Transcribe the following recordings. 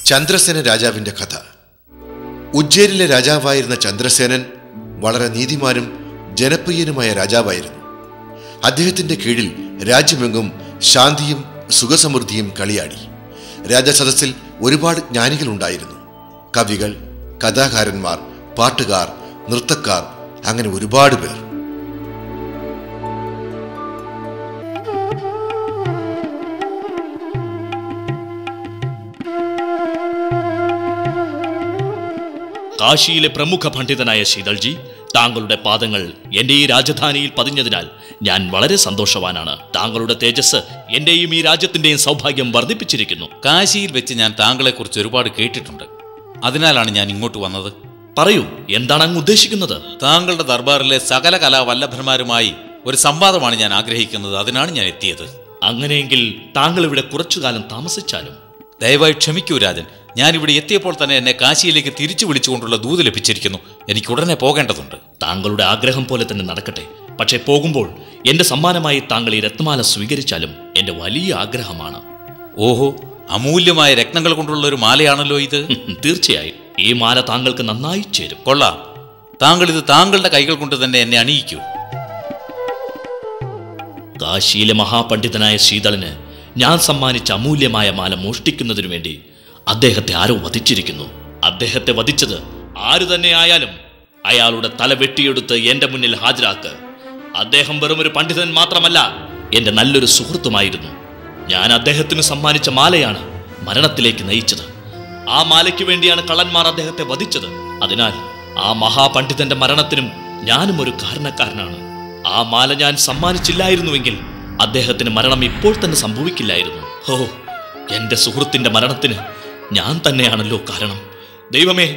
ചന്ദ്രസേന രാജാവിന്റെ കഥ. ഉജ്ജയിനിലെ രാജാവായിരുന്ന ചന്ദ്രസേനൻ വളരെ നീതിമാനും ജനപ്രിയനുമായ രാജാവായിരുന്നു. അദ്ദേഹത്തിന്റെ കീഴിൽ രാജ്യമെങ്ങും ശാന്തിയും സുഖസമൃദ്ധിയും കളിയാടി. രാജസദസ്സിൽ ഒരുപാട് ജ്ഞാനികളുണ്ടായിരുന്നു. കവികൾ, കഥാകാരന്മാർ, പാട്ടുകാർ, നൃത്തക്കാർ, അങ്ങനെ ഒരുപാട് പേർ. കാശിയിലെ പ്രമുഖ പണ്ഡിതനായ ശീതൾജി, താങ്കളുടെ പാദങ്ങൾ എന്റെ ഈ രാജധാനിയിൽ പതിഞ്ഞതിനാൽ ഞാൻ വളരെ സന്തോഷവാനാണ്. താങ്കളുടെ തേജസ് എന്റെയും ഈ രാജ്യത്തിന്റെയും സൗഭാഗ്യം വർദ്ധിപ്പിച്ചിരിക്കുന്നു. കാശിയിൽ വെച്ച് ഞാൻ താങ്കളെക്കുറിച്ച് ഒരുപാട് കേട്ടിട്ടുണ്ട്. അതിനാലാണ് ഞാൻ ഇങ്ങോട്ട് വന്നത്. പറയൂ, എന്താണ് അങ്ങ് ഉദ്ദേശിക്കുന്നത്? താങ്കളുടെ ദർബാറിലെ സകല കലാവല്ലഭന്മാരുമായി ഒരു സംവാദമാണ് ഞാൻ ആഗ്രഹിക്കുന്നത്. അതിനാണ് ഞാൻ എത്തിയത്. അങ്ങനെയെങ്കിൽ താങ്കൾ ഇവിടെ കുറച്ചുകാലം താമസിച്ചാലും. ദയവായി ക്ഷമിക്കൂ രാജൻ. ഞാനിവിടെ എത്തിയപ്പോൾ തന്നെ എന്നെ കാശിയിലേക്ക് തിരിച്ചു വിളിച്ചുകൊണ്ടുള്ള ദൂത് ലഭിച്ചിരിക്കുന്നു. എനിക്ക് ഉടനെ പോകേണ്ടതുണ്ട്. താങ്കളുടെ ആഗ്രഹം പോലെ തന്നെ നടക്കട്ടെ. പക്ഷെ പോകുമ്പോൾ എന്റെ സമ്മാനമായി താങ്കൾ ഈ രത്നമാല സ്വീകരിച്ചാലും എന്റെ വലിയ ആഗ്രഹമാണ്. ഓഹോ, അമൂല്യമായ രത്നങ്ങൾ കൊണ്ടുള്ള ഒരു മാലയാണല്ലോ ഇത്. തീർച്ചയായും ഈ മാല താങ്കൾക്ക് നന്നായി ചേരും. കൊള്ളാം. താങ്കൾ ഇത് താങ്കളുടെ കൈകൾ കൊണ്ട് തന്നെ എന്നെ അണിയിക്കൂ. കാശിയിലെ മഹാപണ്ഡിതനായ ശീതളിന് ഞാൻ സമ്മാനിച്ച അമൂല്യമായ മാല മോഷ്ടിക്കുന്നതിനു വേണ്ടി അദ്ദേഹത്തെ ആരോ വധിച്ചിരിക്കുന്നു. അദ്ദേഹത്തെ വധിച്ചത് ആരു തന്നെ ആയാലും അയാളുടെ തല വെട്ടിയെടുത്ത് എന്റെ മുന്നിൽ ഹാജരാക്ക്. അദ്ദേഹം വെറുമൊരു പണ്ഡിതൻ മാത്രമല്ല, എന്റെ നല്ലൊരു സുഹൃത്തുമായിരുന്നു. ഞാൻ അദ്ദേഹത്തിന് സമ്മാനിച്ച മാലയാണ് മരണത്തിലേക്ക് നയിച്ചത്. ആ മാലയ്ക്ക് വേണ്ടിയാണ് കള്ളന്മാർ അദ്ദേഹത്തെ വധിച്ചത്. അതിനാൽ ആ മഹാപണ്ഡിതന്റെ മരണത്തിനും ഞാനും ഒരു കാരണക്കാരനാണ്. ആ മാല ഞാൻ സമ്മാനിച്ചില്ലായിരുന്നുവെങ്കിൽ അദ്ദേഹത്തിന് മരണം ഇപ്പോൾ തന്നെ സംഭവിക്കില്ലായിരുന്നു. ഓ, എന്റെ സുഹൃത്തിന്റെ മരണത്തിന് ഞാൻ തന്നെയാണല്ലോ കാരണം. ദൈവമേ,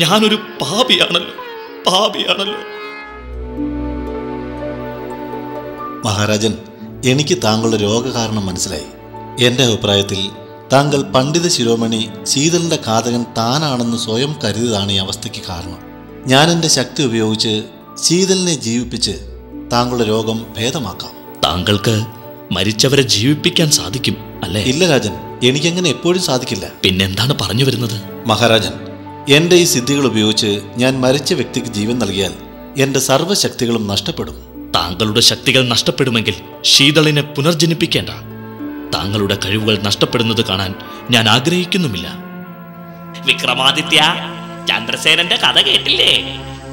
ഞാനൊരു പാപിയാണല്ലോ. മഹാരാജൻ, എനിക്ക് താങ്കളുടെ രോഗകാരണം മനസ്സിലായി. എൻ്റെ അഭിപ്രായത്തിൽ താങ്കൾ പണ്ഡിത ശിരോമണി ശീതളിൻ്റെ ഘാതകൻ താനാണെന്ന് സ്വയം കരുതിയതാണ് ഈ അവസ്ഥയ്ക്ക് കാരണം. ഞാൻ എൻ്റെ ശക്തി ഉപയോഗിച്ച് ശീതളിനെ ജീവിപ്പിച്ച് താങ്കളുടെ രോഗം ഭേദമാക്കാം. താങ്കൾക്ക് മരിച്ചവരെ ജീവിപ്പിക്കാൻ സാധിക്കും അല്ലേ? ഇല്ല രാജൻ, എനിക്കങ്ങനെ എപ്പോഴും സാധിക്കില്ല. പിന്നെന്താണ് പറഞ്ഞു വരുന്നത്? മഹാരാജൻ, എൻ്റെ ഈ സിദ്ധികൾ ഉപയോഗിച്ച് ഞാൻ മരിച്ച വ്യക്തിക്ക് ജീവൻ നൽകിയാൽ എൻ്റെ സർവ്വശക്തികളും നഷ്ടപ്പെടും. താങ്കളുടെ ശക്തികൾ നഷ്ടപ്പെടുമെങ്കിൽ ശീതളിനെ പുനർജനിപ്പിക്കേണ്ട. താങ്കളുടെ കഴിവുകൾ നഷ്ടപ്പെടുന്നത് കാണാൻ ഞാൻ ആഗ്രഹിക്കുന്നുമില്ല. വിക്രമാദിത്യ, ചന്ദ്രസേനന്റെ കഥ കേട്ടില്ലേ?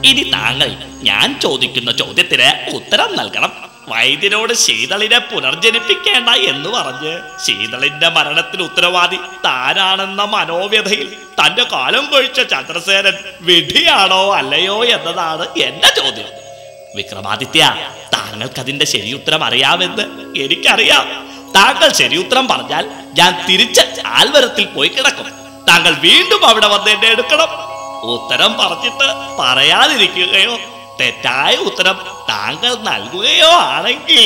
ഇനി താങ്കൾ ഞാൻ ചോദിക്കുന്ന ചോദ്യത്തിന് ഉത്തരം നൽകണം. വൈദ്യനോട് ശീതളിനെ പുനർജനിപ്പിക്കേണ്ട എന്ന് പറഞ്ഞ് ശീതളിന്റെ മരണത്തിന് ഉത്തരവാദി താനാണെന്ന മനോവ്യഥയിൽ തന്റെ കാലം കഴിച്ച ചന്ദ്രസേനൻ വിധിയാണോ അല്ലയോ എന്നതാണ് എന്റെ ചോദ്യം. വിക്രമാദിത്യ, താങ്കൾക്കതിന്റെ ശരിയുത്തരം അറിയാമെന്ന് എനിക്കറിയാം. താങ്കൾ ശരിയുത്തരം പറഞ്ഞാൽ ഞാൻ തിരിച്ച് ആൽവരത്തിൽ പോയി കിടക്കും. താങ്കൾ വീണ്ടും അവിടെ വന്ന് എന്നെ എടുക്കണം. ഉത്തരം പറഞ്ഞിട്ട് പറയാതിരിക്കുകയോ തെറ്റായ ഉത്തരം താങ്കൾ നൽകുകയോ ആണെങ്കിൽ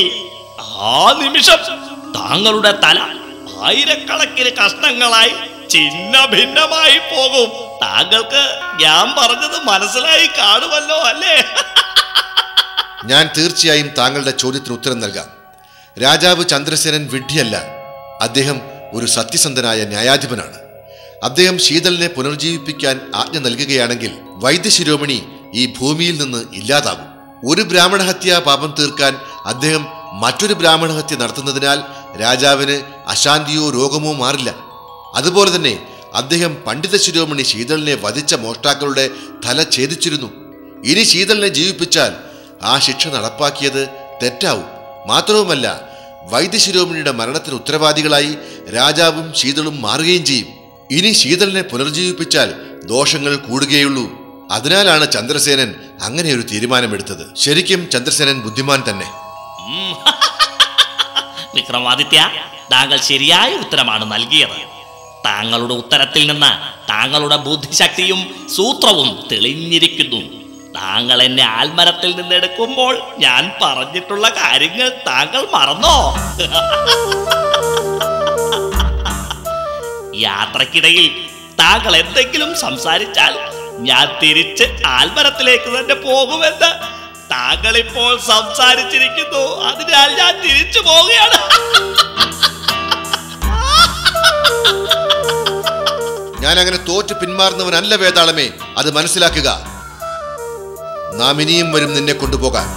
ആ നിമിഷം താങ്കളുടെ തല ആയിരക്കണക്കിന് കഷ്ണങ്ങളായി ചിന്ന ഭിന്നമായി പോകും. താങ്കൾക്ക് ഞാൻ പറഞ്ഞത് മനസ്സിലായി കാണുമല്ലോ അല്ലേ? ഞാൻ തീർച്ചയായും താങ്കളുടെ ചോദ്യത്തിന് ഉത്തരം നൽകാം. രാജാവ് ചന്ദ്രസേനൻ വിഡ്ഢിയല്ല. അദ്ദേഹം ഒരു സത്യസന്ധനായ ന്യായാധിപനാണ്. അദ്ദേഹം ശീതളിനെ പുനർജീവിപ്പിക്കാൻ ആജ്ഞ നൽകുകയാണെങ്കിൽ വൈദ്യശിരോമണി ഈ ഭൂമിയിൽ നിന്ന് ഇല്ലാതാകും. ഒരു ബ്രാഹ്മണഹത്യാ പാപം തീർക്കാൻ അദ്ദേഹം മറ്റൊരു ബ്രാഹ്മണഹത്യ നടത്തുന്നതിനാൽ രാജാവിന് അശാന്തിയോ രോഗമോ മാറില്ല. അതുപോലെ തന്നെ അദ്ദേഹം പണ്ഡിത ശിരോമണി ശീതളിനെ വധിച്ച മോഷ്ടാക്കളുടെ തല ഛേദിച്ചിരുന്നു. ഇനി ശീതളിനെ ജീവിപ്പിച്ചാൽ ആ ശിക്ഷ നടപ്പാക്കിയത് തെറ്റാവും. മാത്രവുമല്ല, വൈദ്യശിരോമണിയുടെ മരണത്തിന് ഉത്തരവാദികളായി രാജാവും ശീതളും മാറുകയും ചെയ്യും. ഇനി ശീതളിനെ പുനർജീവിപ്പിച്ചാൽ ദോഷങ്ങൾ കൂടുകയുള്ളൂ. അതിനാലാണ് ചന്ദ്രസേനൻ അങ്ങനെ ഒരു തീരുമാനമെടുത്തത്. ശരിക്കും ചന്ദ്രസേനൻ ബുദ്ധിമാൻ തന്നെ. വിക്രമാദിത്യ, താങ്കൾ ശരിയായ ഉത്തരമാണ് നൽകിയത്. താങ്കളുടെ ഉത്തരത്തിൽ നിന്ന് താങ്കളുടെ ബുദ്ധിശക്തിയും സൂത്രവും തെളിഞ്ഞിരിക്കുന്നു. താങ്കൾ എന്നെ ആൽമരത്തിൽ നിന്ന് എടുക്കുമ്പോൾ ഞാൻ പറഞ്ഞിട്ടുള്ള കാര്യങ്ങൾ താങ്കൾ മറന്നോ? യാത്രക്കിടയിൽ താങ്കൾ എന്തെങ്കിലും സംസാരിച്ചാൽ ഞാൻ തിരിച്ച് ആൽമരത്തിലേക്ക് തന്നെ പോകുമെന്ന് താങ്കൾ ഇപ്പോൾ സംസാരിച്ചിരിക്കുന്നു, അതിനാൽ ഞാൻ തിരിച്ചു പോവുകയാണ്. ഞാൻ അങ്ങനെ തോറ്റു പിന്മാറുന്നവനല്ല വേതാളമേ, അത് മനസ്സിലാക്കുക. നാം ഇനിയും വരും നിന്നെ കൊണ്ടുപോകാൻ.